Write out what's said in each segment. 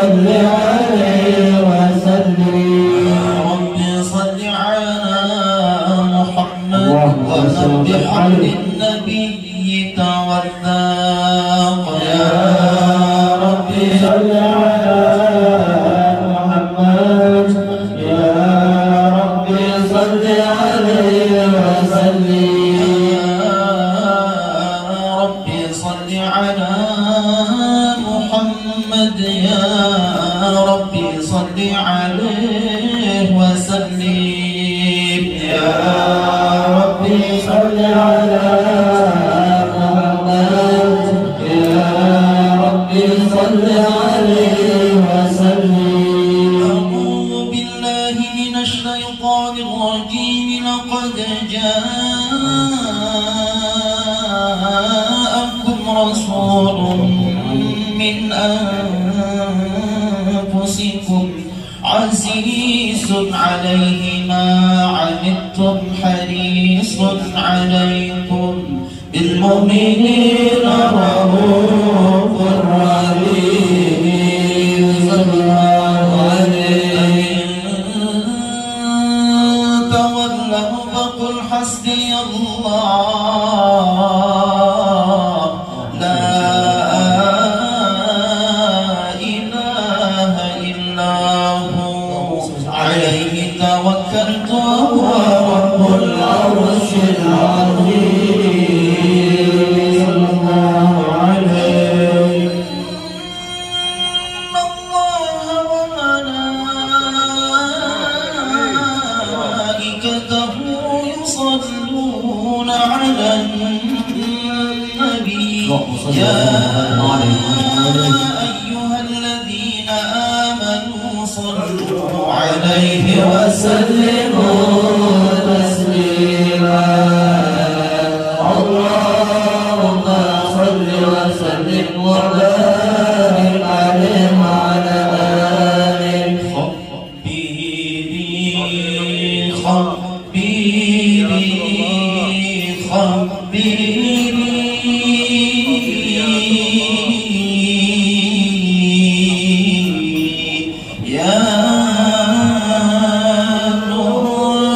صل عليه وسلم يا رب صل على محمد ونبح للنبي توثاق يا رب صل على محمد يا رب صل عليه وسلم يا ربي صل عليه وسلم يا ربي صل على محمد يا ربي صل عليه وسلم أعوذ بالله من الشيطان الرجيم لقد جاءكم رسول من أنفسكم عزيز عليه ما عنتم حريص عليكم بالمؤمنين رؤوف رحيم صلى الله عليه تولوا فقل حسبي الله لا عليه توكلت وهو رب العرش العظيم صلى الله عليه إن الله وملائكته يصلون على النبي يا أيها الذين آمنوا صلوا عليه وسلموا تسليما اللهم صل وسلم وبارك عليه وعلى آله خبيري يا نور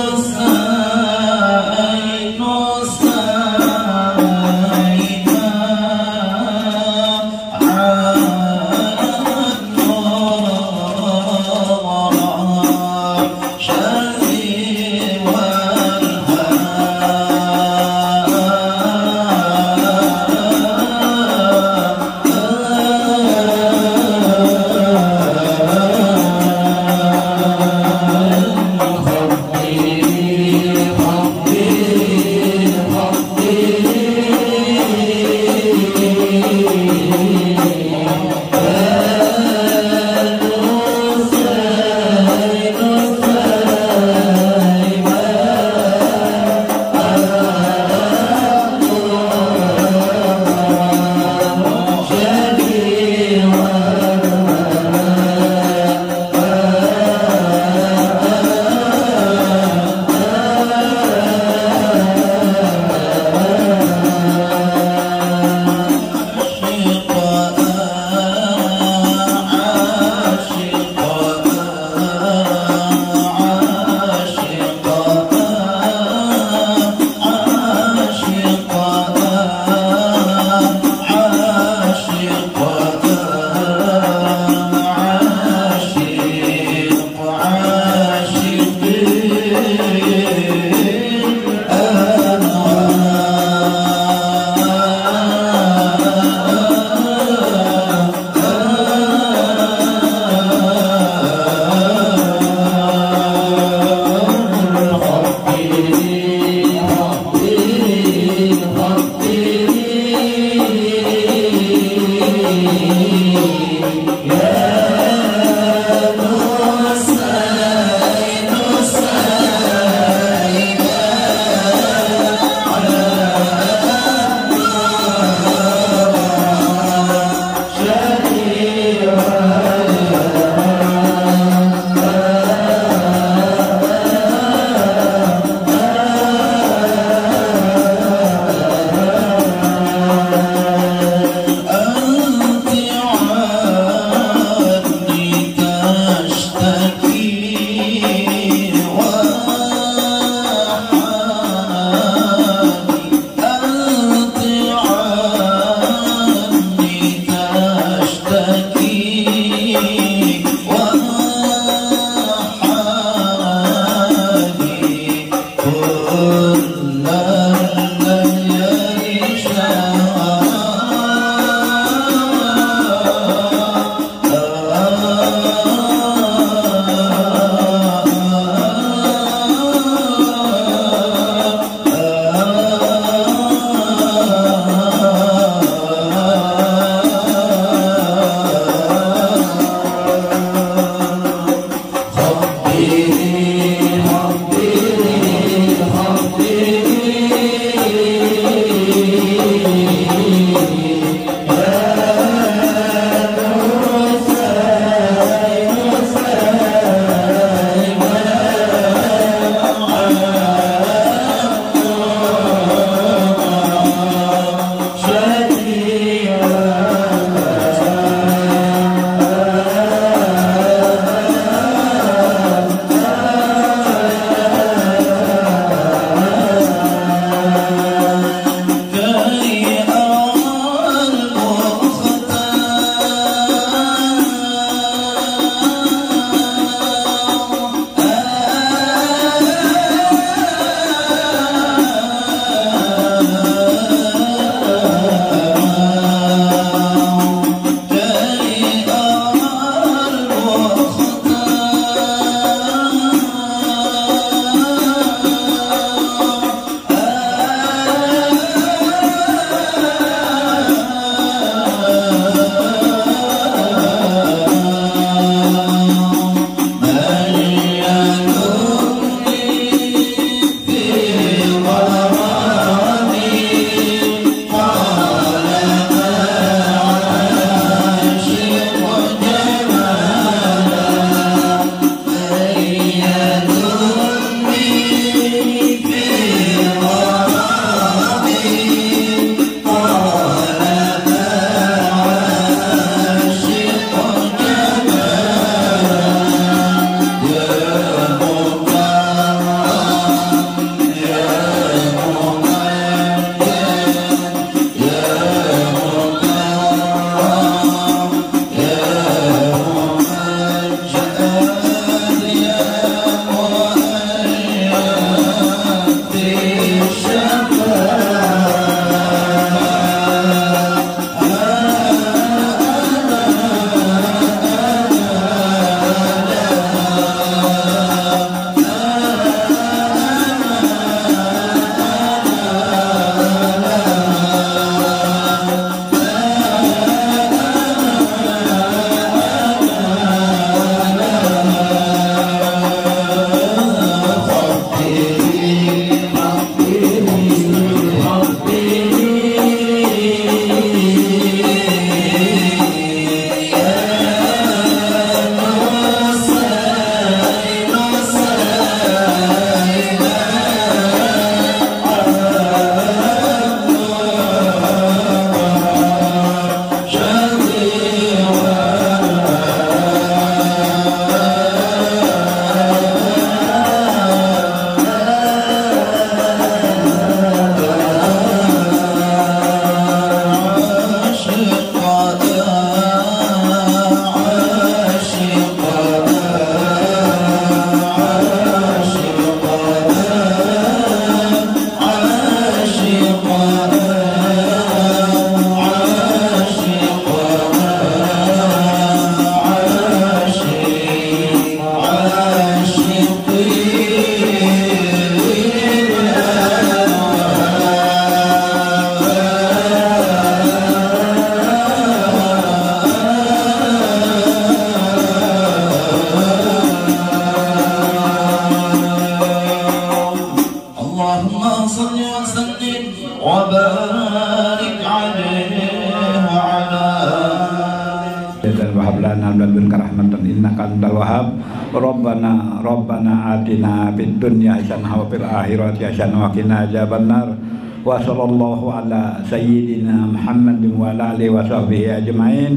ladunka rahmatan innaka antal wahhab. Rabbana atina fid dunya hasanah wa fil akhirati hasanah wa qina adzabannar. Wa sallallahu ala sayyidina Muhammadin wa ala alihi wa sahbihi ajma'in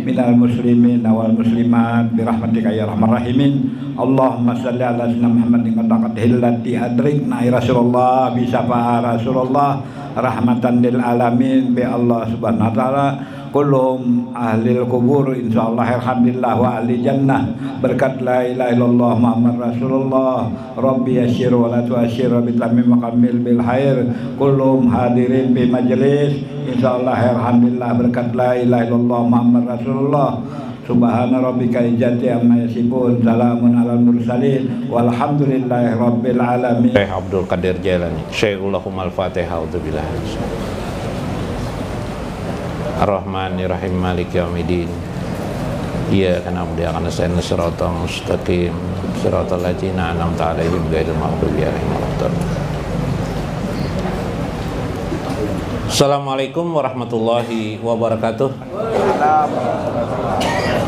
minal muslimin wal muslimat bi rahmatika ya arhamar rahimin. Allahumma shalli ala sayyidina Muhammadin qad hillati adrikna ya Rasulullah bi syafa'a Rasulullah rahmatan lil alamin bi Allah subhanahu wa ta'ala. Kulum ahlil kubur insyaallah alhamdulillah wa ahli jannah berkat la ilaha illallah Muhammad Rasulullah. Rabbi yassir wa la tu'assir bi tamim maqamil bil khair. Kulum hadirin bi majlis insyaallah alhamdulillah berkat la ilaha illallah Muhammad Rasulullah. Subhana rabbika izzati amma yasifun, salamun alal mursalin, walhamdulillahi rabbil alamin. Syekh Abdul Qadir Jailani. Syekhulahum al-Fatihah. A'udzubillahi Ar-Rahmanir-Rahim Maliki Yaumiddin. Iyyaka na'budu wa iyyaka nasta'in shiratal mustaqim shiratal ladzina an'amta 'alaihim ghairil maghdubi 'alaihim waladdallin. Assalamualaikum warahmatullahi wabarakatuh.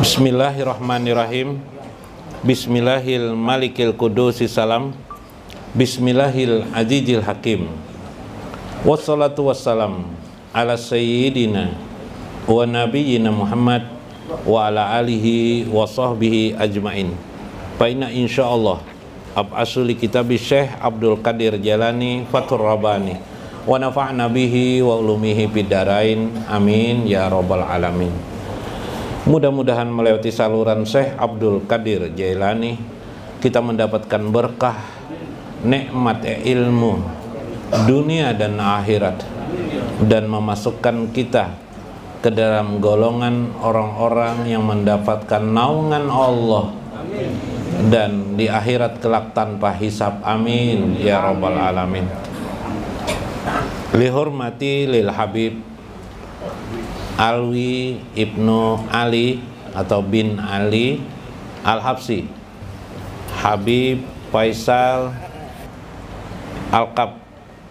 Bismillahirrahmanirrahim. Bismillahil malikil qudusis salam. Bismillahil azizil hakim. Wassalatu wassalam ala sayyidina wa nabiyyina Muhammad wa ala alihi wa sahbihi ajmain. Fa inna insyaallah ab'asuli kitabi Syekh Abdul Qadir Jailani Fathur Rabbani wa nafa'na bihi wa ulumihi bidarain amin ya rabbal alamin. Mudah-mudahan melewati saluran Syekh Abdul Qadir Jailani kita mendapatkan berkah nikmat ilmu dunia dan akhirat, dan memasukkan kita ke dalam golongan orang-orang yang mendapatkan naungan Allah dan di akhirat kelak tanpa hisab amin ya rabbal alamin. Lihormati lil Habib Alwi Ibnu Ali atau bin Ali Al-Habsi, Habib Faisal Al-Qab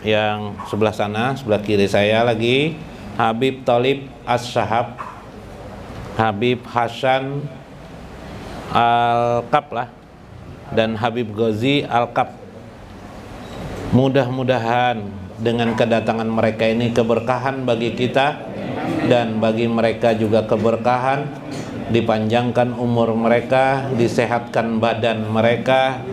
yang sebelah sana, sebelah kiri saya lagi Habib Talib As-Syahab, Habib Hasan Al-Qab lah, dan Habib Ghazi Al-Qab. Mudah-mudahan dengan kedatangan mereka ini keberkahan bagi kita dan bagi mereka juga keberkahan, dipanjangkan umur mereka, disehatkan badan mereka,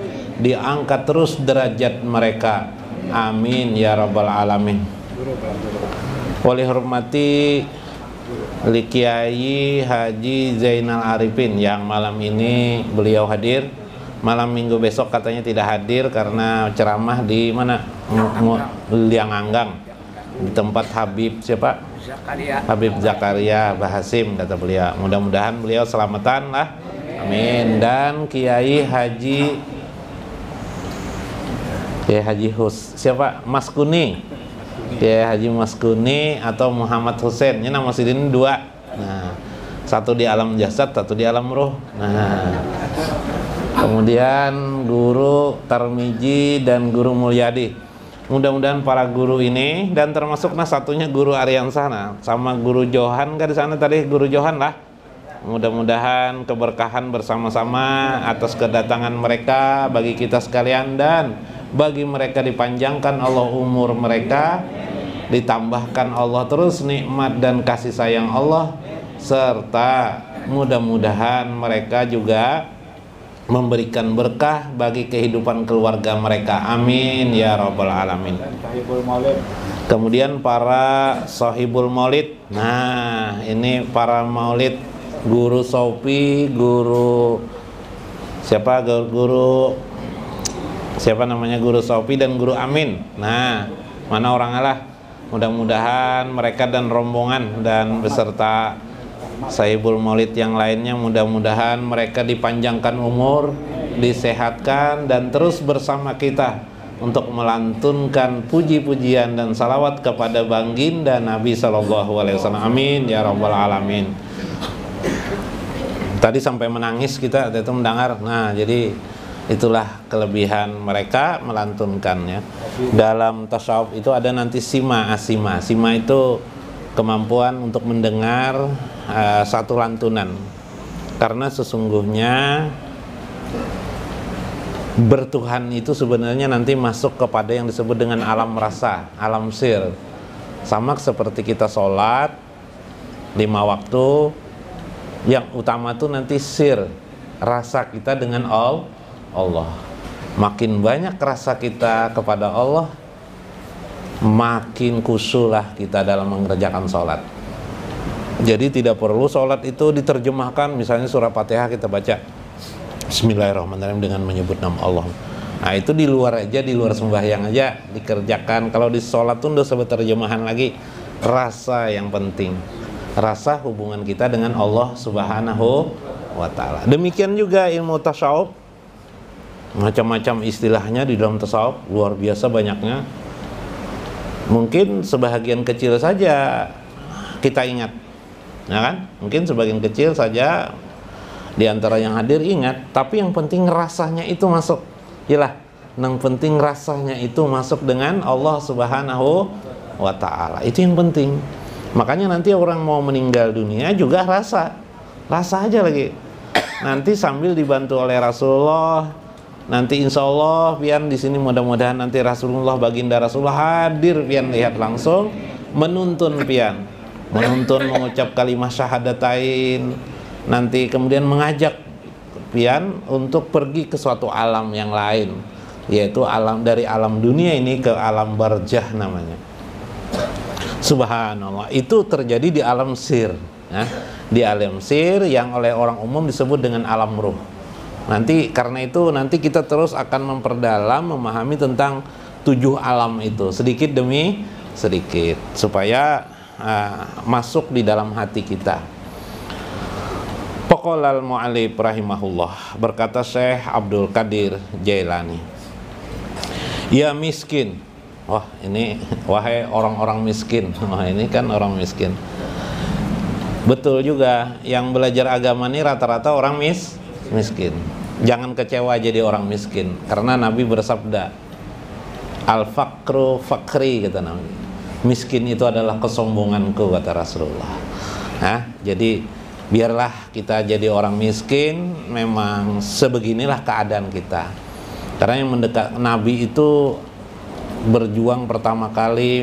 diangkat terus derajat mereka amin ya rabbal alamin. Wali hormati Li Kiai Haji Zainal Arifin yang malam ini beliau hadir. Malam minggu besok katanya tidak hadir karena ceramah di mana? Liang Anggang, di tempat Habib siapa? Zakaria. Habib Zakaria Bahasim kata beliau. Mudah-mudahan beliau selamatan lah. Amin. Dan Kiai Haji siapa? Mas Kuni. Kiai Haji Mas Kuni atau Muhammad Hussein. Ini nama sidin dua. Nah, satu di alam jasad, satu di alam roh. Nah, kemudian Guru Tarmiji dan Guru Mulyadi. Mudah-mudahan para guru ini, dan termasuk satunya Guru Aryan sana sama Guru Johan kan di sana tadi, Guru Johan lah. Mudah-mudahan keberkahan bersama-sama atas kedatangan mereka bagi kita sekalian, dan bagi mereka dipanjangkan Allah umur mereka, ditambahkan Allah terus nikmat dan kasih sayang Allah, serta mudah-mudahan mereka juga memberikan berkah bagi kehidupan keluarga mereka amin ya rabbal alamin. Kemudian para sahibul maulid. Nah, ini para maulid, Guru Sofi, Guru siapa? Siapa namanya? Guru Sofi dan Guru Amin. Nah, mana orang Allah? Mudah-mudahan mereka dan rombongan dan beserta sahibul maulid yang lainnya, mudah-mudahan mereka dipanjangkan umur, disehatkan, dan terus bersama kita untuk melantunkan puji-pujian dan salawat kepada baginda Nabi SAW. Amin ya rabbal alamin. Tadi sampai menangis kita itu mendengar. Nah, jadi itulah kelebihan mereka melantunkannya. Dalam tasawuf itu ada nanti sima asima. Sima itu kemampuan untuk mendengar satu lantunan. Karena sesungguhnya bertuhan itu sebenarnya nanti masuk kepada yang disebut dengan alam rasa, alam sir. Sama seperti kita sholat 5 waktu, yang utama tuh nanti sir, rasa kita dengan Allah. Makin banyak rasa kita kepada Allah, makin khusyuklah kita dalam mengerjakan sholat. Jadi tidak perlu sholat itu diterjemahkan, misalnya surah Fatihah kita baca Bismillahirrahmanirrahim dengan menyebut nama Allah. Nah itu di luar aja, di luar sembahyang aja dikerjakan. Kalau di sholat tuh nggak usah terjemahan lagi. Rasa yang penting, rasa hubungan kita dengan Allah Subhanahu wa ta'ala. Demikian juga ilmu tasawuf, macam-macam istilahnya di dalam tasawuf, luar biasa banyaknya. Mungkin sebahagian kecil saja kita ingat, ya kan? Mungkin sebagian kecil saja di antara yang hadir ingat, tapi yang penting rasanya itu masuk. Yalah, yang penting rasanya itu masuk dengan Allah Subhanahu wa ta'ala. Itu yang penting. Makanya nanti orang mau meninggal dunia juga rasa aja lagi. Nanti sambil dibantu oleh Rasulullah, nanti insya Allah pian di sini mudah-mudahan nanti Rasulullah, baginda Rasulullah hadir pian lihat langsung, menuntun pian, mengucap kalimat syahadatain, nanti kemudian mengajak pian untuk pergi ke suatu alam yang lain, yaitu alam dari alam dunia ini ke alam barzah namanya. Subhanallah, itu terjadi di alam sir, ya. Di alam sir yang oleh orang umum disebut dengan alam ruh. Nanti karena itu nanti kita terus akan memperdalam, memahami tentang 7 alam itu sedikit demi sedikit supaya masuk di dalam hati kita. Paqalal mu'allif rahimahullah, berkata Syekh Abdul Qadir Jailani, ya miskin. Wah ini, wahai orang-orang miskin. Wah ini kan orang miskin. Betul juga, yang belajar agama ini rata-rata orang miskin. Jangan kecewa jadi orang miskin, karena Nabi bersabda, al-faqru faqri, kata Nabi. Miskin itu adalah kesombonganku, kata Rasulullah. Jadi biarlah kita jadi orang miskin, memang sebeginilah keadaan kita. Karena yang mendekat Nabi itu berjuang pertama kali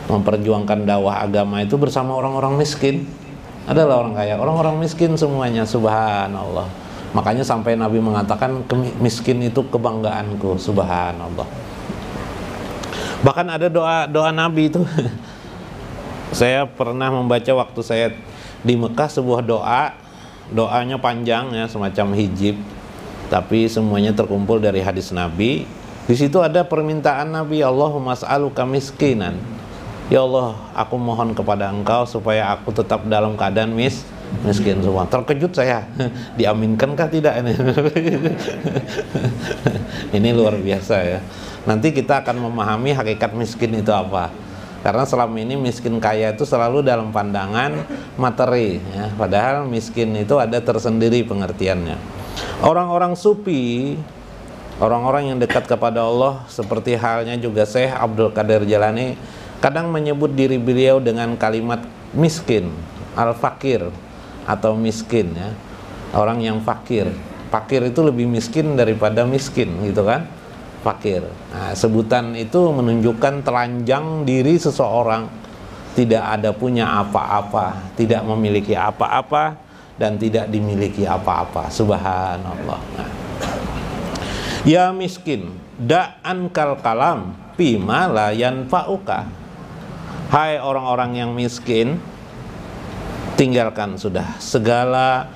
memperjuangkan dakwah agama itu bersama orang-orang miskin. Adalah orang kaya, orang-orang miskin semuanya, subhanallah. Makanya sampai Nabi mengatakan miskin itu kebanggaanku, subhanallah. Bahkan ada doa Nabi itu. Saya pernah membaca waktu saya di Mekah sebuah doanya panjang ya, semacam hijib, tapi semuanya terkumpul dari hadis Nabi. Di situ ada permintaan Nabi, Allahumma as'aluka miskinan. Ya Allah, aku mohon kepada Engkau supaya aku tetap dalam keadaan miskin semua. Terkejut saya, diaminkankah tidak ini? Ini luar biasa ya. Nanti kita akan memahami hakikat miskin itu apa. Karena selama ini miskin kaya itu selalu dalam pandangan materi ya. Padahal miskin itu ada tersendiri pengertiannya. Orang-orang sufi, orang-orang yang dekat kepada Allah, seperti halnya juga Syekh Abdul Qadir Jailani, kadang menyebut diri beliau dengan kalimat miskin, al-fakir atau miskin ya. Orang yang fakir. Fakir itu lebih miskin daripada miskin gitu kan? Fakir. Nah, sebutan itu menunjukkan telanjang diri seseorang, tidak ada punya apa-apa, tidak memiliki apa-apa dan tidak dimiliki apa-apa. Subhanallah. Nah. Ya miskin, da'an kal kalam bima la yanfa'uka. Hai orang-orang yang miskin, tinggalkan sudah segala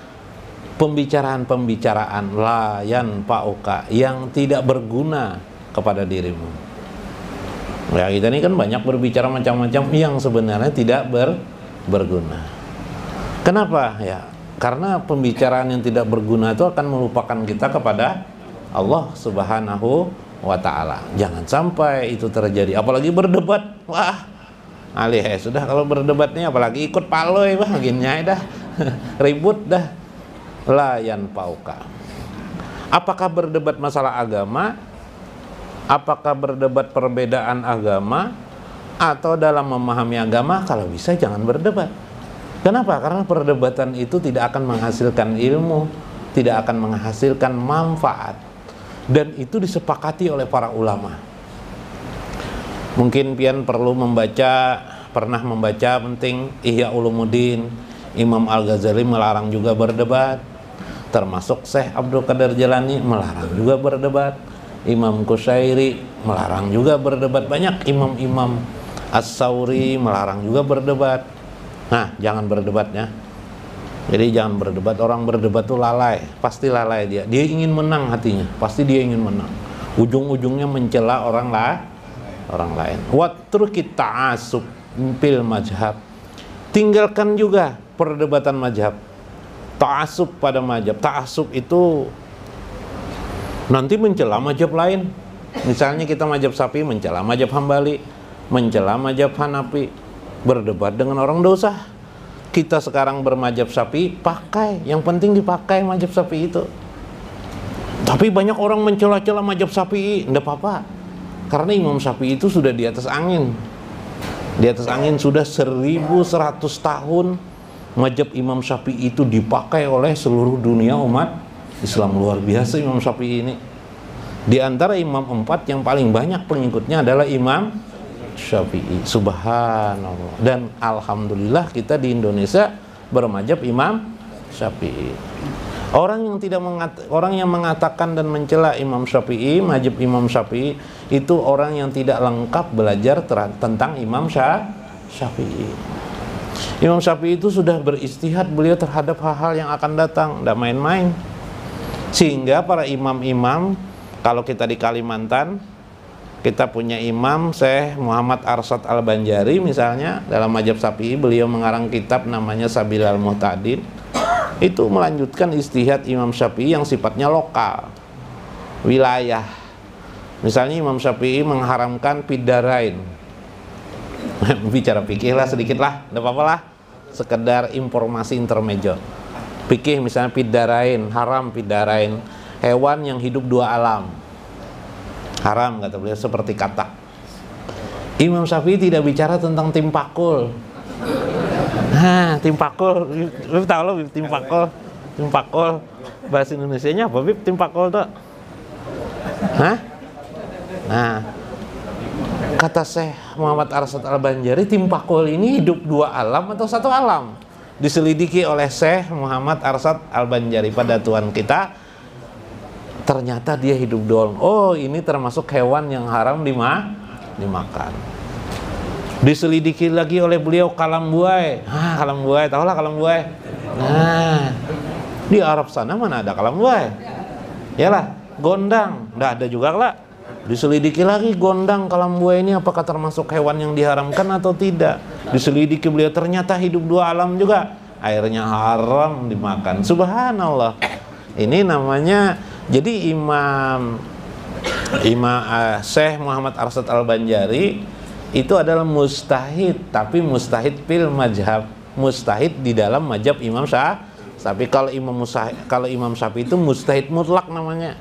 pembicaraan-pembicaraan la yanfa'uka yang tidak berguna kepada dirimu. Ya kita ini kan banyak berbicara macam-macam yang sebenarnya tidak berguna. Kenapa? Ya karena pembicaraan yang tidak berguna itu akan melupakan kita kepada Allah Subhanahu wa ta'ala. Jangan sampai itu terjadi, apalagi berdebat. Wah alih sudah kalau berdebat nih, apalagi ikut paloy gini dah ribut dah. La yanfa'uka. Apakah berdebat masalah agama, apakah berdebat perbedaan agama, atau dalam memahami agama, kalau bisa jangan berdebat. Kenapa? Karena perdebatan itu tidak akan menghasilkan ilmu, tidak akan menghasilkan manfaat, dan itu disepakati oleh para ulama. Mungkin pian perlu pernah membaca penting Ihya Ulumuddin. Imam Al-Ghazali melarang juga berdebat, termasuk Syekh Abdul Qadir Jalani melarang juga berdebat, Imam Qushairi melarang juga berdebat, banyak imam-imam, As-Sauri melarang juga berdebat. Nah, jangan berdebatnya. Jadi jangan berdebat. Orang berdebat tuh lalai, pasti lalai dia. Dia ingin menang hatinya, pasti dia ingin menang. Ujung-ujungnya mencela orang lain. Watrukit ta'assub fil mazhab. Tinggalkan juga perdebatan mazhab. Ta'assub pada mazhab. Ta'assub itu nanti mencela mazhab lain. Misalnya kita mazhab Syafi'i mencela mazhab Hambali, mencela mazhab Hanafi. Berdebat dengan orang dosa. Kita sekarang bermazhab Syafi'i, pakai, yang penting dipakai mazhab Syafi'i itu. Tapi banyak orang mencela-cela mazhab Syafi'i, enggak apa-apa. Karena Imam Syafi'i itu sudah di atas angin. Di atas angin sudah 1100 tahun. Mazhab Imam Syafi'i itu dipakai oleh seluruh dunia umat Islam. Luar biasa Imam Syafi'i ini. Di antara imam 4 yang paling banyak pengikutnya adalah Imam Syafi'i. Subhanallah. Dan alhamdulillah kita di Indonesia bermazhab Imam Syafi'i. Orang yang mengatakan dan mencela Imam Syafi'i, mazhab Imam Syafi'i, itu orang yang tidak lengkap belajar tentang Imam Syafi'i. Imam Syafi'i itu sudah beristihad beliau terhadap hal-hal yang akan datang, tidak main-main. Sehingga para imam-imam, kalau kita di Kalimantan, kita punya Imam Syekh Muhammad Arsyad Al-Banjari misalnya, dalam mazhab Syafi'i beliau mengarang kitab namanya Sabilal Muhtadin. Itu melanjutkan istihad Imam Syafi'i yang sifatnya lokal, wilayah. Misalnya Imam Syafi'i mengharamkan pidarain. Bicara fikih lah sedikit lah, tidak apa-apa lah, sekedar informasi intermejo. Fikih misalnya pidarain, haram pidarain, hewan yang hidup dua alam. Haram kata beliau, seperti katak. Imam Syafi'i tidak bicara tentang timpakul. Nah, timpakul, lu tahu lo timpakul bahasa Indonesianya apa Bib? Timpakul tuh? Hah? Nah, kata Syekh Muhammad Arsyad Al-Banjari, timpakul ini hidup dua alam atau satu alam? Diselidiki oleh Syekh Muhammad Arsyad Al-Banjari pada Tuhan kita, ternyata dia hidup dua alam. Oh, ini termasuk hewan yang haram dimakan. Diselidiki lagi oleh beliau kalam buai. Kalam buai, tahulah kalam buai. Nah, di Arab sana mana ada kalam buai? Yalah, gondang, enggak ada juga lah. Diselidiki lagi gondang, kalam buai ini apakah termasuk hewan yang diharamkan atau tidak? Diselidiki beliau, ternyata hidup dua alam juga. Airnya haram dimakan. Subhanallah. Ini namanya, jadi Imam Syekh Muhammad Arsyad Al-Banjari itu adalah mustahid, tapi mustahid fil mazhab, mustahid di dalam mazhab Imam Syafi'i. Kalau Imam Syafi'i itu mustahid mutlak namanya.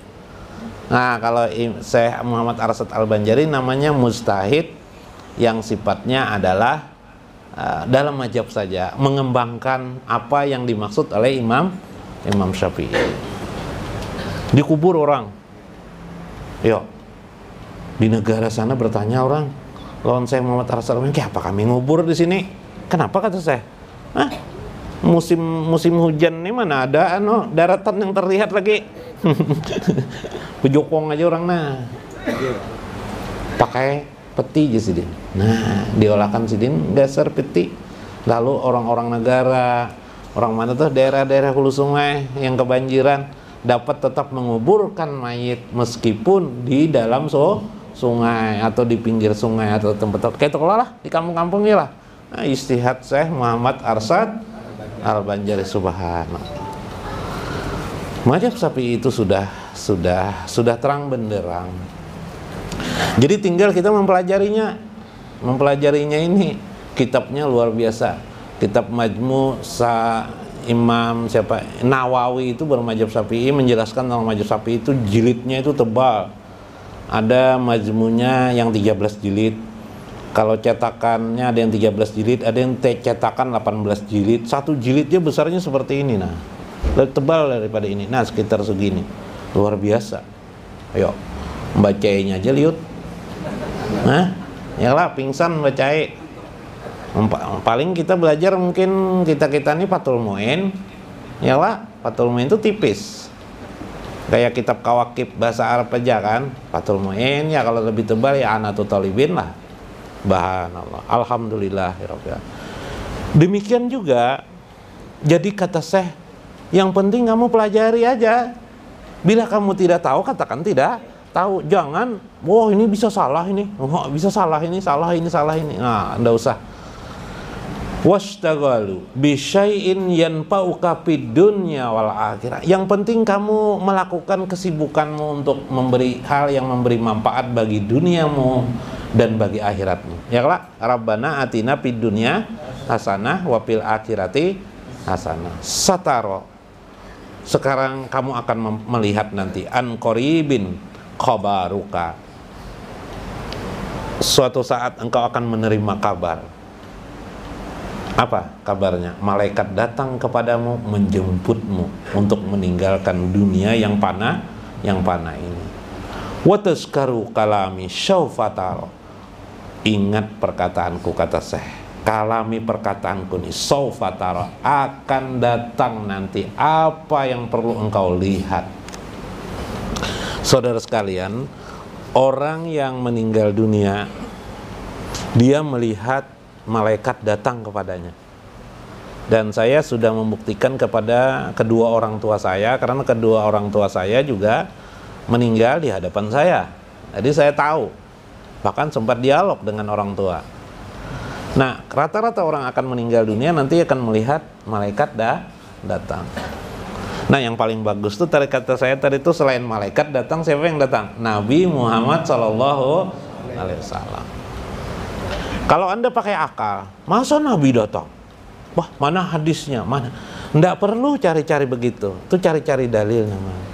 Nah, kalau Syekh Muhammad Arsyad Al-Banjari namanya mustahid yang sifatnya adalah dalam mazhab saja, mengembangkan apa yang dimaksud oleh Imam Syafi'i. Dikubur orang. Yuk. Di negara sana bertanya orang, lawan saya Muhammad Arsyad Al-Banjari, apa kami ngubur di sini? Kenapa kata saya? Musim hujan ini mana ada daratan yang terlihat lagi. Pejokong aja orang pakai peti aja sidin. Nah, diolahkan sidin dasar peti. Lalu orang-orang negara, orang mana tuh daerah-daerah hulu sungai yang kebanjiran dapat tetap menguburkan mayit meskipun di dalam sungai atau di pinggir sungai atau tempat kayak itu lah di kampung-kampungnya lah. Nah, istihad Syekh Muhammad Arsyad Al-Banjari. Subhanallah. Mazhab Syafi'i itu sudah terang benderang. Jadi tinggal kita mempelajarinya. Mempelajarinya ini kitabnya luar biasa. Kitab Majmu' Imam Nawawi itu bermazhab Syafi'i, menjelaskan tentang mazhab Syafi'i itu jilidnya itu tebal. Ada majmunya yang 13 jilid. Kalau cetakannya ada yang 13 jilid, ada yang cetakan 18 jilid. Satu jilidnya besarnya seperti ini, nah. Lebih tebal daripada ini. Nah, sekitar segini. Luar biasa. Ayo, bacainnya aja liut. Nah, ya lah pingsan bacain. Paling kita belajar mungkin kita ini Fathul Mu'in. Ya lah, Fathul Mu'in itu tipis. Kayak kitab Kawakib bahasa Arab aja kan. Fathul Mu'in ya kalau lebih tebal ya Anatul Talibin lah. Subhanallah. Alhamdulillah. Demikian juga, jadi kata Syekh, yang penting kamu pelajari aja. Bila kamu tidak tahu, katakan tidak tahu. Jangan, wah ini bisa salah ini, wah bisa salah ini, salah ini, salah ini. Nah, enggak usah. Washtaghalu bisyai'in yanfa'uka fid dunya wal akhirah. Yang penting kamu melakukan kesibukanmu untuk memberi hal yang memberi manfaat bagi duniamu dan bagi akhiratmu. Ya lah, Rabbana atina fid dunya hasanah wa fil akhirati hasanah. Sataro. Sekarang kamu akan melihat nanti an qaribin khabaruka. Suatu saat engkau akan menerima kabar. Apa kabarnya? Malaikat datang kepadamu menjemputmu untuk meninggalkan dunia yang panah ini. Wa tazkaru kalami syaufataro. Ingat perkataanku, kata Syekh. Kalami perkataanku nih, syaufataro, akan datang nanti apa yang perlu engkau lihat. Saudara sekalian, orang yang meninggal dunia, dia melihat malaikat datang kepadanya. Dan saya sudah membuktikan kepada kedua orang tua saya, karena kedua orang tua saya juga meninggal di hadapan saya. Jadi saya tahu, bahkan sempat dialog dengan orang tua. Nah, rata-rata orang akan meninggal dunia nanti akan melihat malaikat datang. Nah, yang paling bagus tuh tadi kata saya tadi itu, selain malaikat datang, siapa yang datang? Nabi Muhammad Sallallahu Alaihi Wasallam. Kalau Anda pakai akal, masa Nabi datang? Wah, mana hadisnya? Mana? Nggak perlu cari-cari begitu. Itu cari-cari dalil namanya.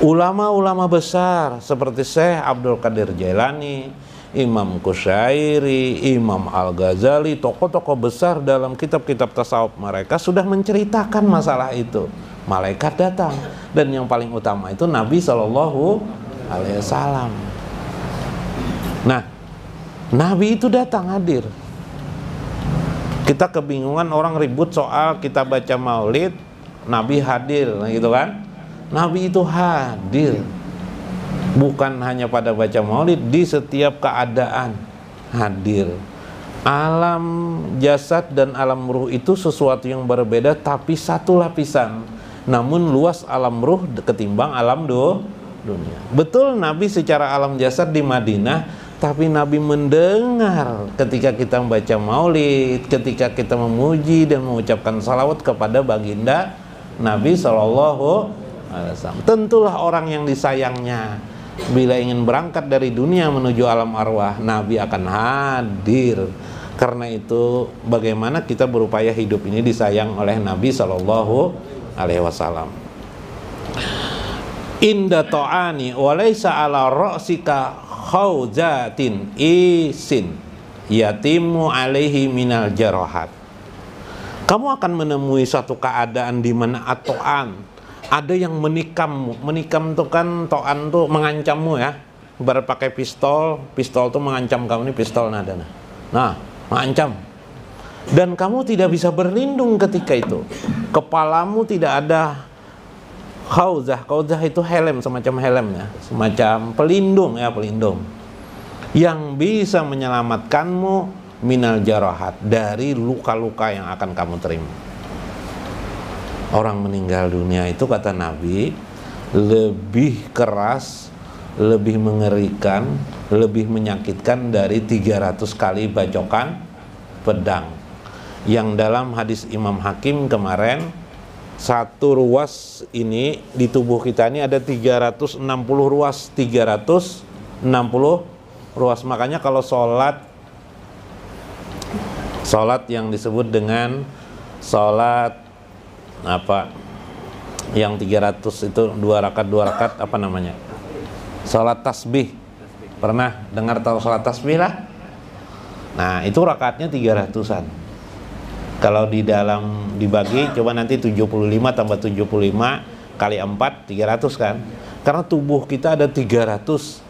Ulama-ulama besar seperti Syekh Abdul Qadir Jailani, Imam Qushairi, Imam Al-Ghazali, tokoh-tokoh besar dalam kitab-kitab tasawuf mereka sudah menceritakan masalah itu. Malaikat datang, dan yang paling utama itu Nabi Shallallahu Alaihi Wasallam. Nah, Nabi itu datang, hadir. Kita kebingungan, orang ribut soal kita baca maulid, Nabi hadir, gitu kan? Nabi itu hadir. Bukan hanya pada baca maulid, di setiap keadaan hadir. Alam jasad dan alam ruh itu sesuatu yang berbeda, tapi satu lapisan. Namun luas alam ruh ketimbang alam dunia. Betul, Nabi secara alam jasad di Madinah, tapi Nabi mendengar ketika kita membaca maulid, ketika kita memuji dan mengucapkan salawat kepada baginda Nabi Sallallahu Alaihi Wasallam. Tentulah orang yang disayangnya, bila ingin berangkat dari dunia menuju alam arwah, Nabi akan hadir. Karena itu, bagaimana kita berupaya hidup ini disayang oleh Nabi Sallallahu Alaihi Wasallam. Inda to'ani walaysa ala ra'sika khawzatin isin yatimu alaihi minal jarahat. Kamu akan menemui suatu keadaan di mana ato'an, ada yang menikam. Menikam itu kan, to'an itu mengancammu ya. Berpakai pistol itu mengancam kamu, ini pistol nada. Nah, mengancam. Dan kamu tidak bisa berlindung ketika itu. Kepalamu tidak ada khawzah itu helm, semacam helmnya, semacam pelindung ya, pelindung yang bisa menyelamatkanmu minal jarahat, dari luka-luka yang akan kamu terima. Orang meninggal dunia itu, kata Nabi, lebih keras, lebih mengerikan, lebih menyakitkan dari 300 kali bacokan pedang. Yang dalam hadis Imam Hakim kemarin, satu ruas ini di tubuh kita ini ada 360 ruas, 360 ruas. Makanya kalau sholat yang disebut dengan sholat apa, yang 300 itu 2 rakaat apa namanya? Sholat tasbih. Pernah dengar tahu sholat tasbih lah? Nah, itu rakaatnya 300-an. Kalau di dalam dibagi, coba nanti 75 tambah 75 kali 4, 300 kan? Karena tubuh kita ada 360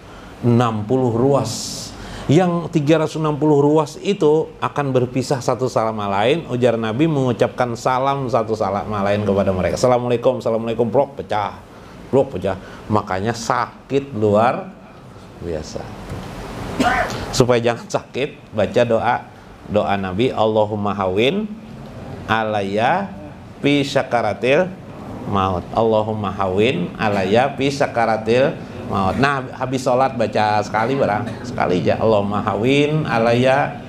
ruas. Yang 360 ruas itu akan berpisah satu sama lain. Ujar Nabi mengucapkan salam satu sama lain kepada mereka. Assalamualaikum, assalamualaikum, blok pecah. Makanya sakit luar biasa. Supaya jangan sakit, baca doa Nabi, Allahumma hawin alayya fi sakaratil maut. Allahumma hawin alayya fi sakaratil maut. Nah, habis sholat baca sekali sekali aja, Allahumma hawin alayya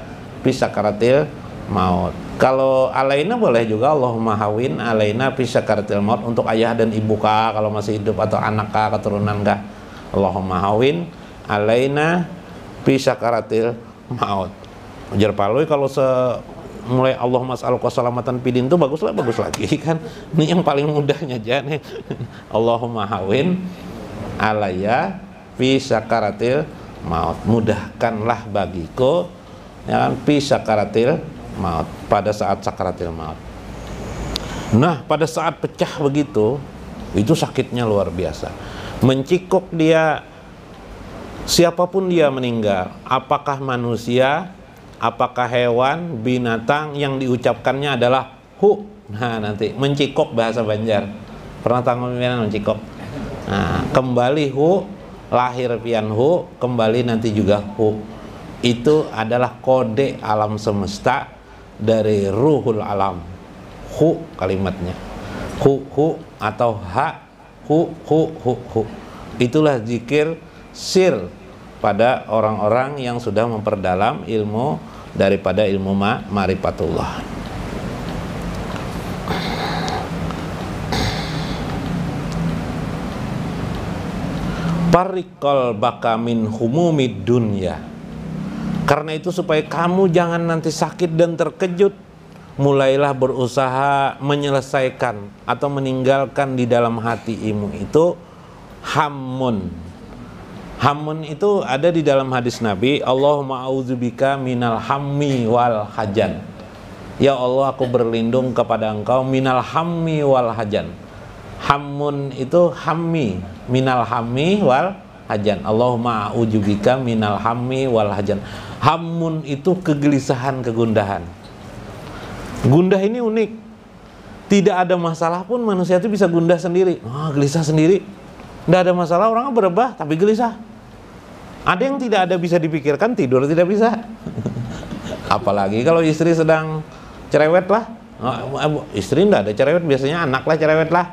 fi sakaratil maut. Kalau alaina boleh juga, Allahumma hawin alaina fi sakaratil maut, untuk ayah dan ibu kah kalau masih hidup, atau anak kah, keturunan kah. Allahumma hawin alaina fi sakaratil maut. Ujar Palui kalau mulai Allahumma as'aluka salamatan fidin itu bagus lagi kan. Ini yang paling mudahnya aja nih. Allahumma hawin alayya fi sakaratil maut. Mudahkanlah bagiku ya kan, fi sakaratil maut, pada saat sakaratil maut. Nah, pada saat pecah begitu, itu sakitnya luar biasa. Mencikok dia, siapapun dia meninggal, apakah manusia, apakah hewan, binatang, yang diucapkannya adalah hu. Nah, nanti mencikok bahasa Banjar. Pernah tanggung mencikok. Nah, kembali hu, lahir pian hu, kembali nanti juga hu. Itu adalah kode alam semesta dari ruhul alam. Hu kalimatnya. Hu atau ha, hu. Itulah zikir sir pada orang-orang yang sudah memperdalam ilmu daripada ilmu ma'rifatullah. Parikol baka min humumid dunya. Karena itu supaya kamu jangan nanti sakit dan terkejut, mulailah berusaha menyelesaikan atau meninggalkan di dalam hatimu itu hammun. Hammun itu ada di dalam hadis Nabi, Allahumma a'udzubika minal hammi wal hajan. Ya Allah, aku berlindung kepada Engkau minal hammi wal hajan. Hammun itu hammi, minal hammi wal hajan. Allahumma a'udzubika minal hammi wal hajan. Hammun itu kegelisahan, kegundahan. Gundah ini unik. Tidak ada masalah pun manusia itu bisa gundah sendiri. Gelisah sendiri. Tidak ada masalah, orang berebah tapi gelisah. Ada yang tidak ada bisa dipikirkan, tidur tidak bisa. Apalagi kalau istri sedang cerewet lah. Istri tidak ada cerewet, biasanya anak lah cerewet lah.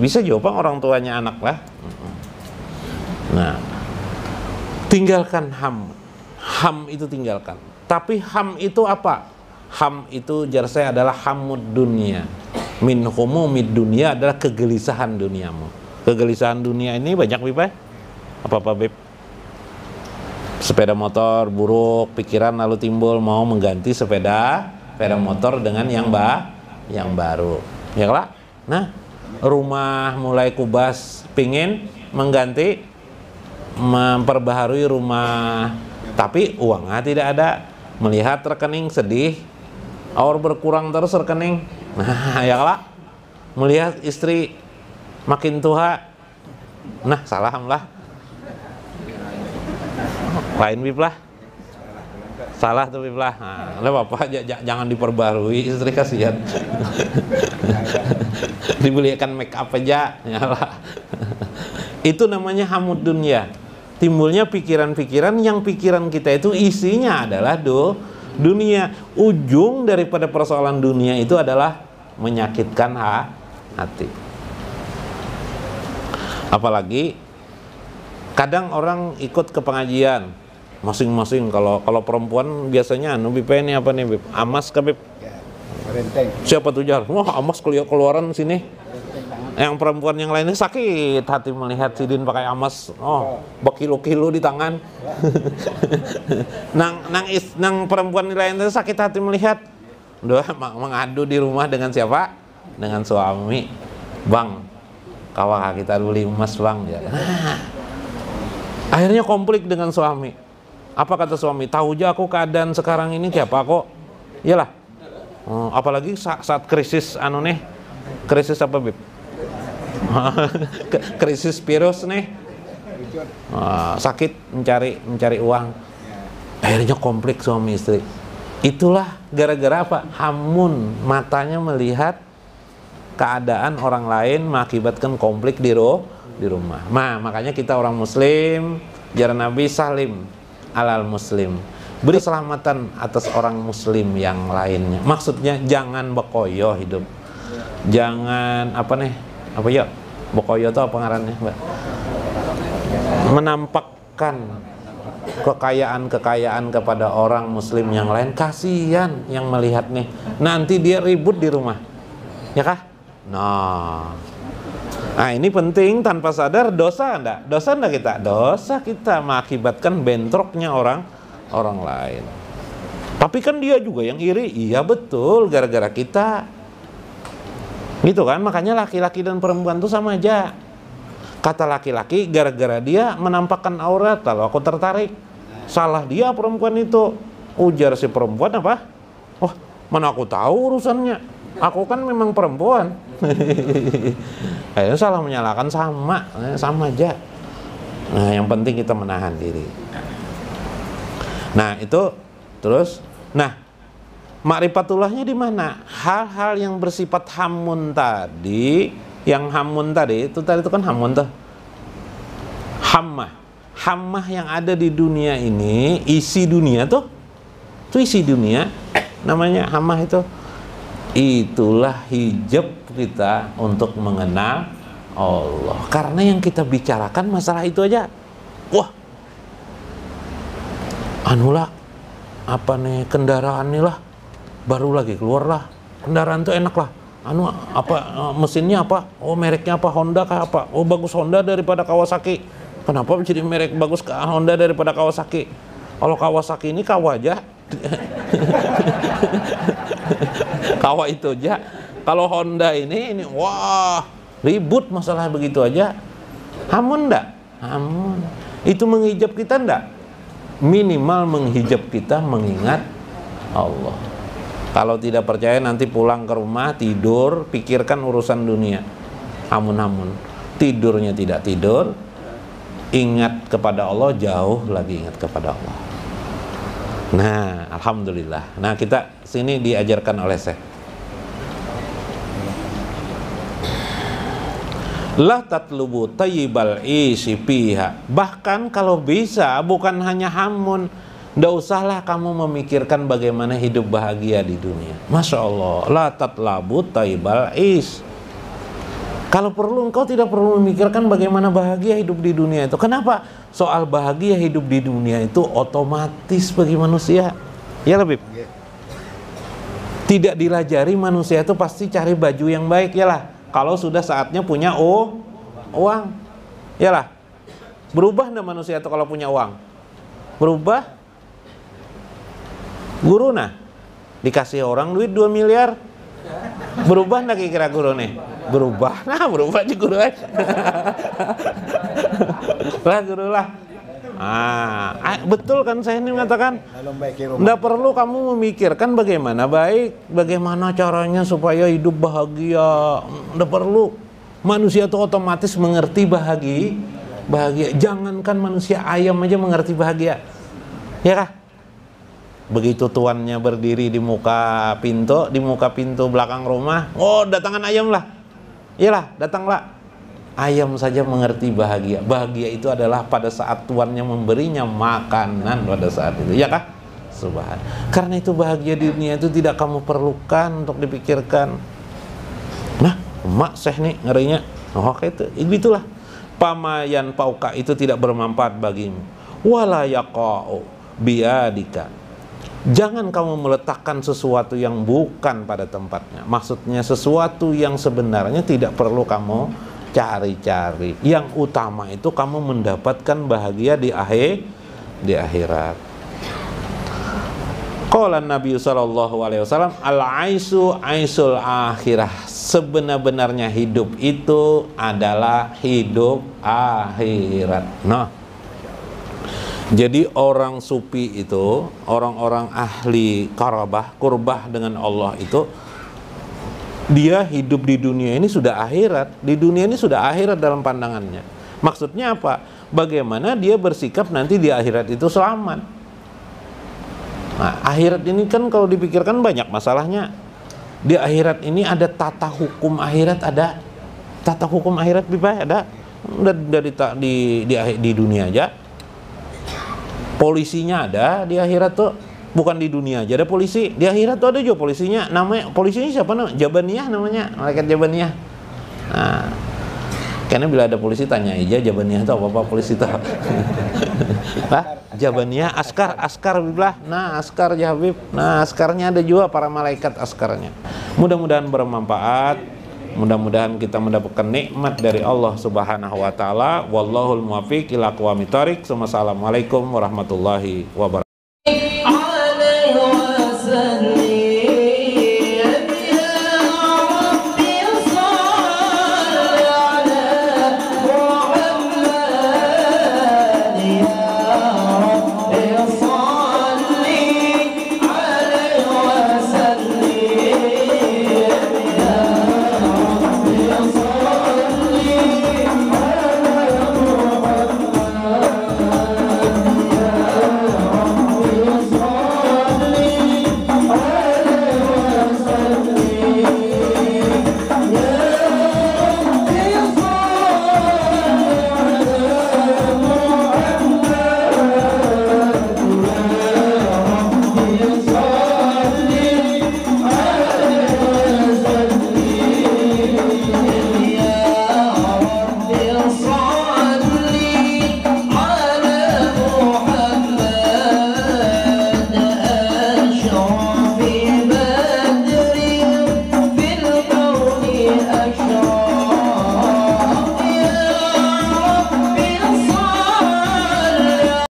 Bisa juga orang tuanya anak lah. Nah, tinggalkan ham. Ham itu tinggalkan. Tapi ham itu apa? Ham itu jar saya adalah hamud dunia. Min humumid dunia adalah kegelisahan duniamu. Kegelisahan dunia ini banyak Bib. Apa Bib? Sepeda motor buruk, pikiran lalu timbul mau mengganti sepeda motor dengan yang baru. Ya lah. Nah, rumah mulai kubas, pingin mengganti, memperbaharui rumah, tapi uangnya tidak ada. Melihat rekening sedih, aur berkurang terus rekening. Nah, ya lah. Melihat istri makin tua, nah salam lah. Lain Bib lah. Salah tuh Bib lah. Nah, Bapak jangan diperbarui, istri kasihan. Dibelikan make up aja, ya lah. Itu namanya hamud dunya. Timbulnya pikiran-pikiran yang pikiran kita itu isinya adalah dunia. Ujung daripada persoalan dunia itu adalah menyakitkan hati. Apalagi kadang orang ikut ke pengajian masing-masing. Kalau perempuan biasanya Bib ini apa nih Bib? Amas ke Bib? Siapa tuh jar? Wah, amas keluaran sini. Yang perempuan yang lainnya sakit hati melihat Sidin pakai amas. Berkilo-kilo di tangan. nang perempuan lainnya sakit hati melihat. Mengadu di rumah dengan siapa? Dengan suami. Bang, kawah kita beli emas bang. Ya. Akhirnya konflik dengan suami. Apa kata suami? Tahu aja aku keadaan sekarang ini kayak apa kok. Iyalah. Apalagi saat krisis krisis apa Bib? Krisis virus nih. Sakit mencari uang. Akhirnya konflik suami istri. Itulah gara-gara apa? Hamun, matanya melihat keadaan orang lain mengakibatkan konflik di rumah. Nah, makanya kita orang muslim, jarang Nabi salim alal muslim. Beri keselamatan atas orang muslim yang lainnya. Maksudnya jangan bekoyo hidup. Jangan bekoyo itu apa ngarannya, Mbak? Menampakkan kekayaan kepada orang muslim yang lain. Kasihan yang melihat nih. Nanti dia ribut di rumah. Ya kah? Nah, ini penting. Tanpa sadar dosa enggak? Dosa enggak kita? Dosa kita mengakibatkan bentroknya orang lain. Tapi kan dia juga yang iri. Iya betul, gara-gara kita. Gitu kan? Makanya laki-laki dan perempuan itu sama aja. Kata laki-laki, gara-gara dia menampakkan aurat, lalu aku tertarik. Salah dia perempuan itu. Ujar si perempuan apa? Oh, mana aku tahu urusannya. Aku kan memang perempuan. Akhirnya salah menyalahkan sama aja. Nah, yang penting kita menahan diri. Nah, itu terus. Nah, makrifatullahnya di mana? Hal-hal yang bersifat hamun tadi. Yang hamun tadi itu kan hamun tuh. Hammah yang ada di dunia ini, isi dunia tuh. Itu isi dunia. Namanya hammah itu. Itulah hijab kita untuk mengenal Allah. Karena yang kita bicarakan masalah itu aja. Wah. Anulah kendaraan nih lah. Baru lagi keluar lah. Kendaraan tuh enak lah. Mesinnya apa? Oh, mereknya apa? Honda kah apa? Oh, bagus Honda daripada Kawasaki. Kenapa jadi merek bagus Honda daripada Kawasaki? Kalau Kawasaki ini kawa aja. Kawa itu aja. Kalau Honda ini wah, ribut masalah begitu aja. Hamun enggak? Hamun. Itu menghijab kita enggak? Minimal menghijab kita mengingat Allah. Kalau tidak percaya nanti pulang ke rumah, tidur, pikirkan urusan dunia. Hamun-hamun. Tidurnya tidak tidur, ingat kepada Allah, jauh lagi ingat kepada Allah. Nah, alhamdulillah. Nah, kita sini diajarkan oleh Syekh. La tatlubu tayyibal isi fiha. Bahkan kalau bisa bukan hanya hamun, nggak usahlah kamu memikirkan bagaimana hidup bahagia di dunia. Masya Allah. La tatlabu tayyibal is. Kalau perlu engkau tidak perlu memikirkan bagaimana bahagia hidup di dunia itu. Kenapa? Soal bahagia hidup di dunia itu otomatis bagi manusia. Ya lebih. Tidak dilajari manusia itu pasti cari baju yang baik, yalah. Kalau sudah saatnya punya uang, yalah. Berubah enggak manusia itu kalau punya uang? Berubah. Guru dikasih orang duit 2 miliar. Berubah enggak kira-kira guru nih? Berubah. Nah, berubah aja guru aja. Lah guru lah. Betul kan saya ini mengatakan enggak perlu kamu memikirkan bagaimana baik, bagaimana caranya supaya hidup bahagia. Enggak perlu. Manusia itu otomatis mengerti bahagia. Jangankan manusia, ayam aja mengerti bahagia. Ya kah? Begitu tuannya berdiri di muka pintu belakang rumah, oh datangan ayam lah. Iyalah, datanglah. Ayam saja mengerti bahagia. Bahagia itu adalah pada saat tuannya memberinya makanan pada saat itu. Ya kah? Subhan. Karena itu bahagia di dunia itu tidak kamu perlukan untuk dipikirkan. Nah, emak Syekh nih ngerinya. Oh, itu. Itulah. Pamayan pauka itu tidak bermanfaat bagimu. Wala yaqa'u biadika. Jangan kamu meletakkan sesuatu yang bukan pada tempatnya. Maksudnya sesuatu yang sebenarnya tidak perlu kamu cari-cari. Yang utama itu kamu mendapatkan bahagia di akhirat. Qala Nabi sallallahu alaihi wasallam, al-aisu aisul akhirah. Sebenar-benarnya hidup itu adalah hidup akhirat. Nah, Jadi orang sufi itu, orang-orang ahli kurbah dengan Allah itu, dia hidup di dunia ini sudah akhirat. Di dunia ini sudah akhirat dalam pandangannya. Maksudnya apa? Bagaimana dia bersikap nanti di akhirat itu selamat. Nah, akhirat ini kan kalau dipikirkan banyak masalahnya. Di akhirat ini ada tata hukum akhirat, ada tata hukum akhirat ada di dunia aja. Polisinya ada di akhirat tuh, bukan di dunia aja ada polisi. Di akhirat tuh ada juga polisinya. Namanya polisinya siapa namanya? Jabaniyah namanya, malaikat Jabaniyah. Nah, karena bila ada polisi tanya aja Jabaniyah itu apa polisi itu. Jabaniyah askar billah. Nah, askar ya Habib. Nah, askarnya ada juga para malaikat askarnya. Mudah-mudahan bermanfaat. Mudah-mudahan kita mendapatkan nikmat dari Allah Subhanahu wa taala. Wallahul muwaffiq ila aqwamit thoriq. Wassalamualaikum warahmatullahi wabarakatuh.